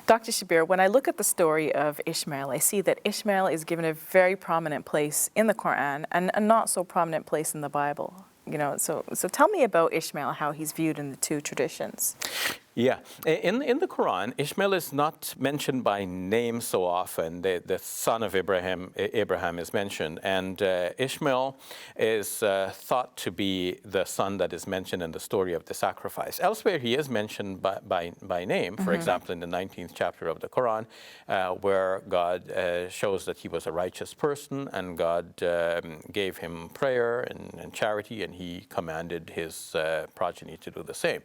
Dr. Shabir, when I look at the story of Ishmael, I see that Ishmael is given a very prominent place in the Quran and a not so prominent place in the Bible. So tell me about Ishmael, how he's viewed in the two traditions. Yeah, in the Quran, Ishmael is not mentioned by name so often. The son of Abraham is mentioned, and Ishmael is thought to be the son that is mentioned in the story of the sacrifice. Elsewhere, he is mentioned by name. For example, in the 19th chapter of the Quran, where God shows that he was a righteous person, and God gave him prayer and charity, and he commanded his progeny to do the same.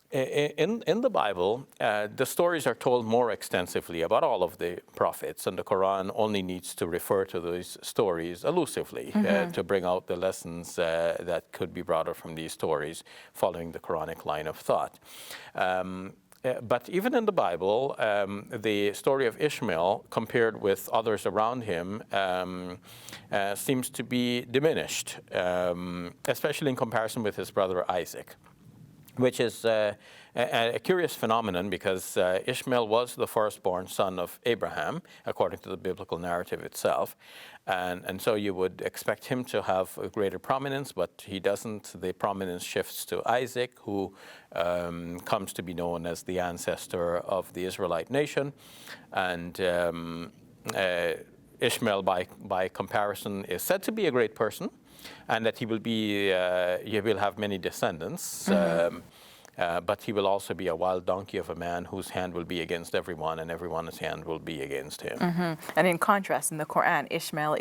In the Bible, the stories are told more extensively about all of the prophets, and the Quran only needs to refer to those stories allusively to bring out the lessons that could be brought out from these stories following the Quranic line of thought. But even in the Bible, the story of Ishmael, compared with others around him, seems to be diminished, especially in comparison with his brother Isaac, which is a curious phenomenon because Ishmael was the firstborn son of Abraham, according to the biblical narrative itself. And so you would expect him to have a greater prominence, but he doesn't. The prominence shifts to Isaac, who comes to be known as the ancestor of the Israelite nation. And Ishmael, by comparison, is said to be a great person, and that he will have many descendants. But he will also be a wild donkey of a man whose hand will be against everyone, and everyone's hand will be against him. And in contrast, in the Quran, Ishmael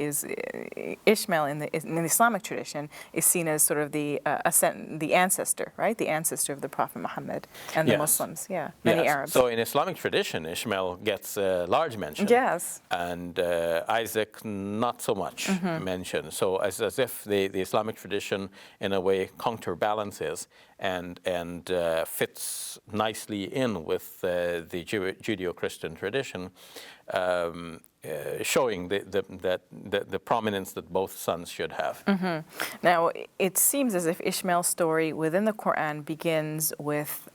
in the Islamic tradition is seen as sort of the ancestor, right? The ancestor of the Prophet Muhammad and the Muslims. Yeah, many Arabs. So in Islamic tradition, Ishmael gets a large mention. Yes. And Isaac, not so much mentioned. So as if the Islamic tradition, in a way, counterbalances and fits nicely in with the Judeo-Christian tradition, showing the prominence that both sons should have. Now, it seems as if Ishmael's story within the Quran begins with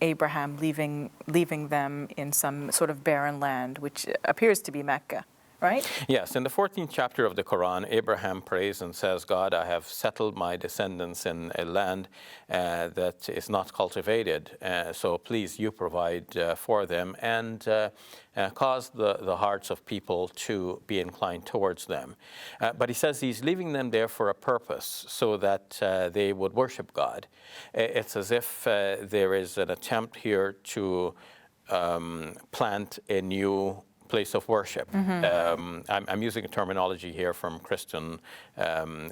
Abraham leaving them in some sort of barren land, which appears to be Mecca. Right? Yes, in the 14th chapter of the Quran, Abraham prays and says, God, I have settled my descendants in a land that is not cultivated, so please you provide for them and cause the hearts of people to be inclined towards them. But he says he's leaving them there for a purpose, so that they would worship God. It's as if there is an attempt here to plant a new place of worship. I'm using a terminology here from Christian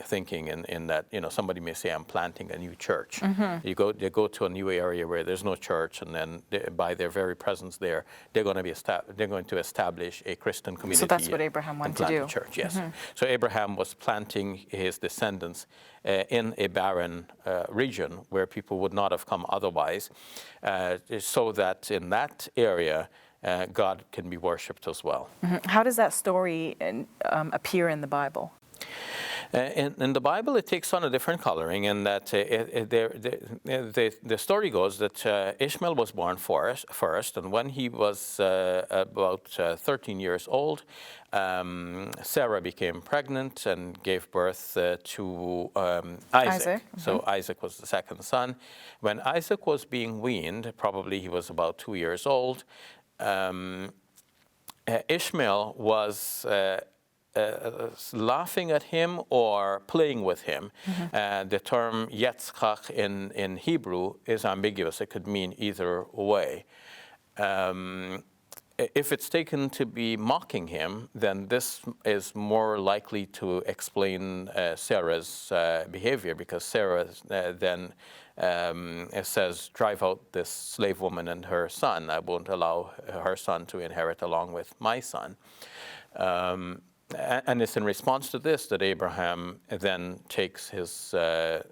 thinking in that, somebody may say, I'm planting a new church. They go to a new area where there's no church, and then by their very presence there, they're going to establish a Christian community. So that's what Abraham wanted to do. A church, yes. So Abraham was planting his descendants in a barren region where people would not have come otherwise, so that in that area, God can be worshipped as well. How does that story appear in the Bible? In the Bible, it takes on a different coloring in that the story goes that Ishmael was born first, and when he was about 13 years old, Sarah became pregnant and gave birth to Isaac. So Isaac was the second son. When Isaac was being weaned, probably he was about 2 years old, Ishmael was laughing at him or playing with him. The term yetzchak in Hebrew is ambiguous. It could mean either way. If it's taken to be mocking him, then this is more likely to explain Sarah's behavior, because Sarah then it says, drive out this slave woman and her son. I won't allow her son to inherit along with my son. And it's in response to this that Abraham then takes his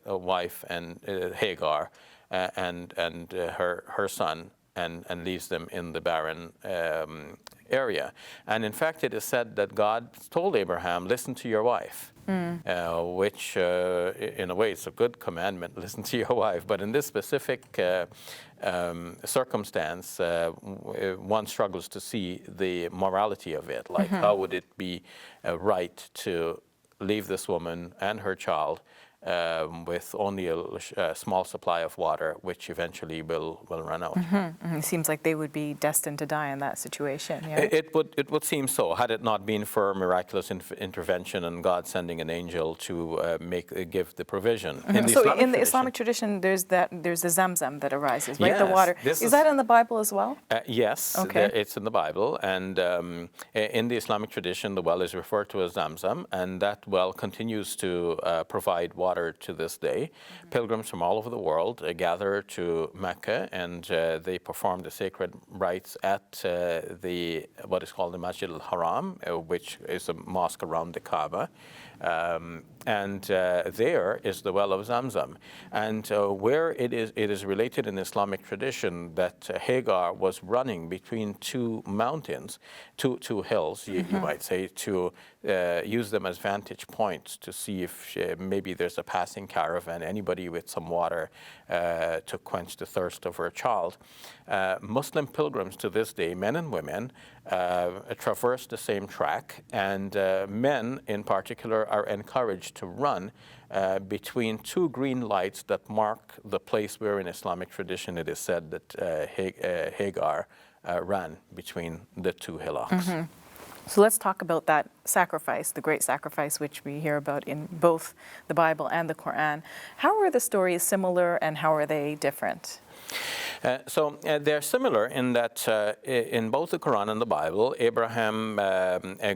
wife and Hagar and her son and leaves them in the barren area. And in fact, it is said that God told Abraham, listen to your wife. Which in a way it's a good commandment, listen to your wife. But in this specific circumstance, one struggles to see the morality of it. Like, how would it be right to leave this woman and her child with only a small supply of water, which eventually will run out. It seems like they would be destined to die in that situation. Yeah? It would seem so, had it not been for miraculous intervention and God sending an angel to give the provision. In the Islamic tradition, there's the Zamzam that arises, right? Yes, the water. Is that in the Bible as well? Yes, okay. It's in the Bible, and in the Islamic tradition, the well is referred to as Zamzam, and that well continues to provide water to this day. Pilgrims from all over the world gather to Mecca, and they perform the sacred rites at what is called the Masjid al-Haram, which is a mosque around the Kabah. And there is the well of Zamzam. And where it is related in Islamic tradition that Hagar was running between two mountains, two hills, you might say, to use them as vantage points to see if maybe there's a passing caravan, anybody with some water to quench the thirst of her child. Muslim pilgrims to this day, men and women, traverse the same track, and men in particular are encouraged to run between two green lights that mark the place where in Islamic tradition it is said that Hagar ran between the two hillocks. So let's talk about that sacrifice, the great sacrifice, which we hear about in both the Bible and the Quran. How are the stories similar and how are they different? So they're similar in that in both the Quran and the Bible, Abraham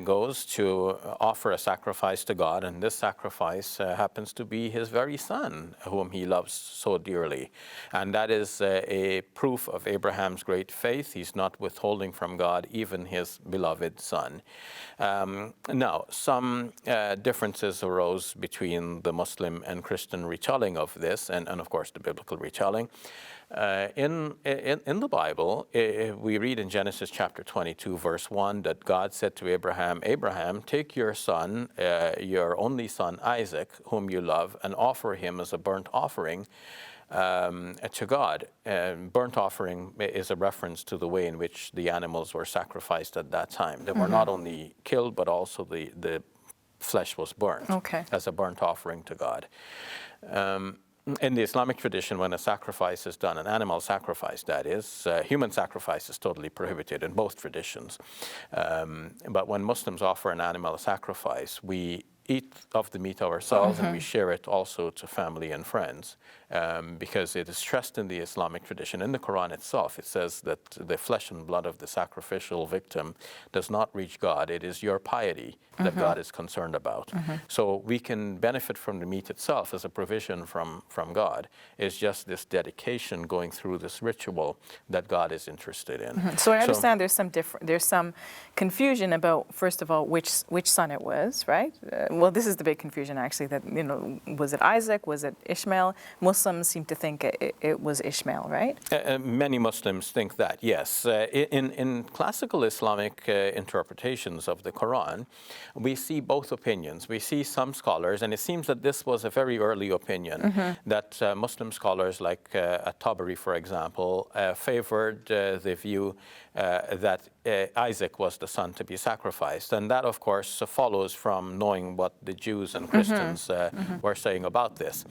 goes to offer a sacrifice to God, and this sacrifice happens to be his very son, whom he loves so dearly. And that is a proof of Abraham's great faith. He's not withholding from God even his beloved son. Now, some differences arose between the Muslim and Christian retelling of this, and of course the biblical retelling. In the Bible, we read in Genesis chapter 22, verse 1, that God said to Abraham, "Abraham, take your son, your only son Isaac, whom you love, and offer him as a burnt offering to God." Burnt offering is a reference to the way in which the animals were sacrificed at that time. They were not only killed, but also the flesh was burnt as a burnt offering to God. In the Islamic tradition, when a sacrifice is done, an animal sacrifice that is, human sacrifice is totally prohibited in both traditions. But when Muslims offer an animal sacrifice, we eat of the meat ourselves and we share it also to family and friends, because it is stressed in the Islamic tradition. In the Quran itself, it says that the flesh and blood of the sacrificial victim does not reach God. It is your piety that God is concerned about. So we can benefit from the meat itself as a provision from God. It's just this dedication going through this ritual that God is interested in. So I understand there's some confusion about, first of all, which son it was, right? Well, this is the big confusion, actually, that, was it Isaac? Was it Ishmael? Muslims seem to think it was Ishmael, right? Many Muslims think that, yes. In classical Islamic interpretations of the Quran, we see both opinions. We see some scholars, and it seems that this was a very early opinion, that Muslim scholars like At-Tabari, for example, favored the view that Isaac was the son to be sacrificed. And that, of course, follows from knowing what the Jews and Christians were saying about this.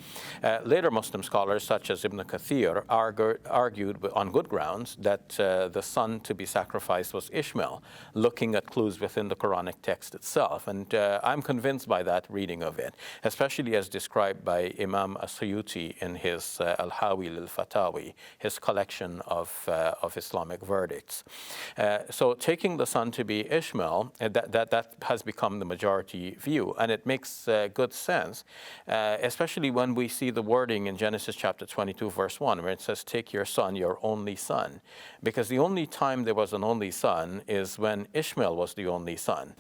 Later Muslim scholars, such as Ibn Kathir, argued on good grounds that the son to be sacrificed was Ishmael, looking at clues within the Quranic text itself. And I'm convinced by that reading of it, especially as described by Imam As-Suyuti in his Al-Hawi al-Fatawi, his collection of Islamic verdicts. So taking the son to be Ishmael, that has become the majority view, and it makes good sense, especially when we see the wording in Genesis chapter 22, verse 1, where it says, "Take your son, your only son," because the only time there was an only son is when Ishmael was the only son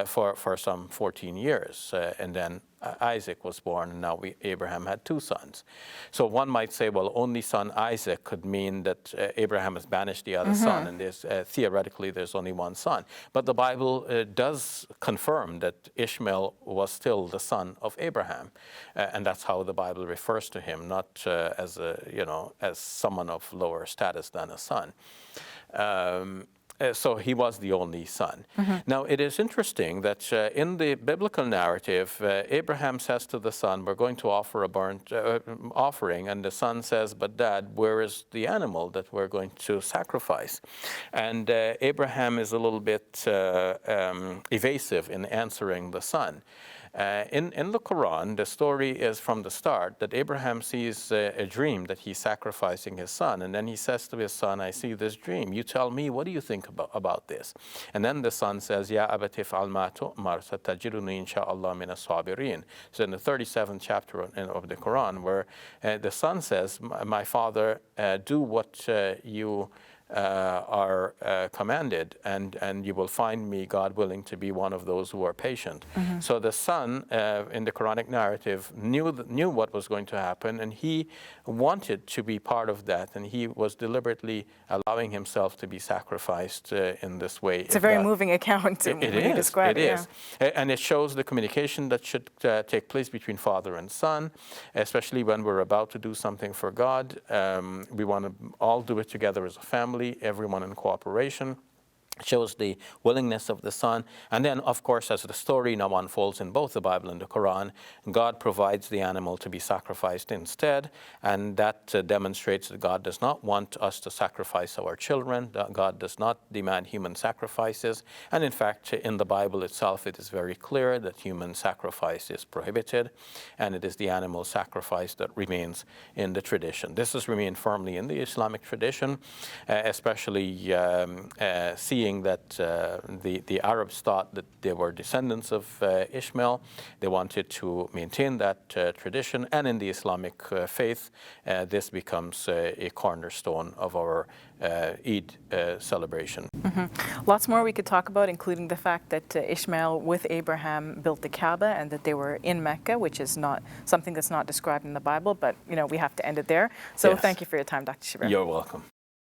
for some 14 years, and then Isaac was born, and now Abraham had two sons. So one might say, well, only son Isaac could mean that Abraham has banished the other son, and theoretically there's only one son. But the Bible does confirm that Ishmael was still the son of Abraham, and that's how the Bible refers to him, not as someone of lower status than a son. So he was the only son. Now, it is interesting that in the biblical narrative, Abraham says to the son, we're going to offer a burnt offering. And the son says, but Dad, where is the animal that we're going to sacrifice? And Abraham is a little bit evasive in answering the son. In the Quran, the story is from the start that Abraham sees a dream that he's sacrificing his son. And then he says to his son, I see this dream. You tell me, what do you think about this? And then the son says, Ya abati if'al ma tu'mar satajiduni insha'Allah min as-sabirin. So in the 37th chapter of the Quran, where the son says, my father, do what you are commanded, and you will find me, God willing, to be one of those who are patient. So the son in the Quranic narrative knew what was going to happen, and he wanted to be part of that, and he was deliberately allowing himself to be sacrificed in this way. It's a very moving account when you describe it. It is. And it shows the communication that should take place between father and son, especially when we're about to do something for God. We want to all do it together as a family, everyone in cooperation. Shows the willingness of the son. And then, of course, as the story now unfolds in both the Bible and the Quran, God provides the animal to be sacrificed instead. And that demonstrates that God does not want us to sacrifice our children. God does not demand human sacrifices. And in fact, in the Bible itself, it is very clear that human sacrifice is prohibited. And it is the animal sacrifice that remains in the tradition. This has remained firmly in the Islamic tradition, especially seeing that the Arabs thought that they were descendants of Ishmael. They wanted to maintain that tradition, and in the Islamic faith, this becomes a cornerstone of our Eid celebration. Lots more we could talk about, including the fact that Ishmael with Abraham built the Kabah, and that they were in Mecca, which is not something that's not described in the Bible, but we have to end it there. So Thank you for your time, Dr. Shabir. You're welcome.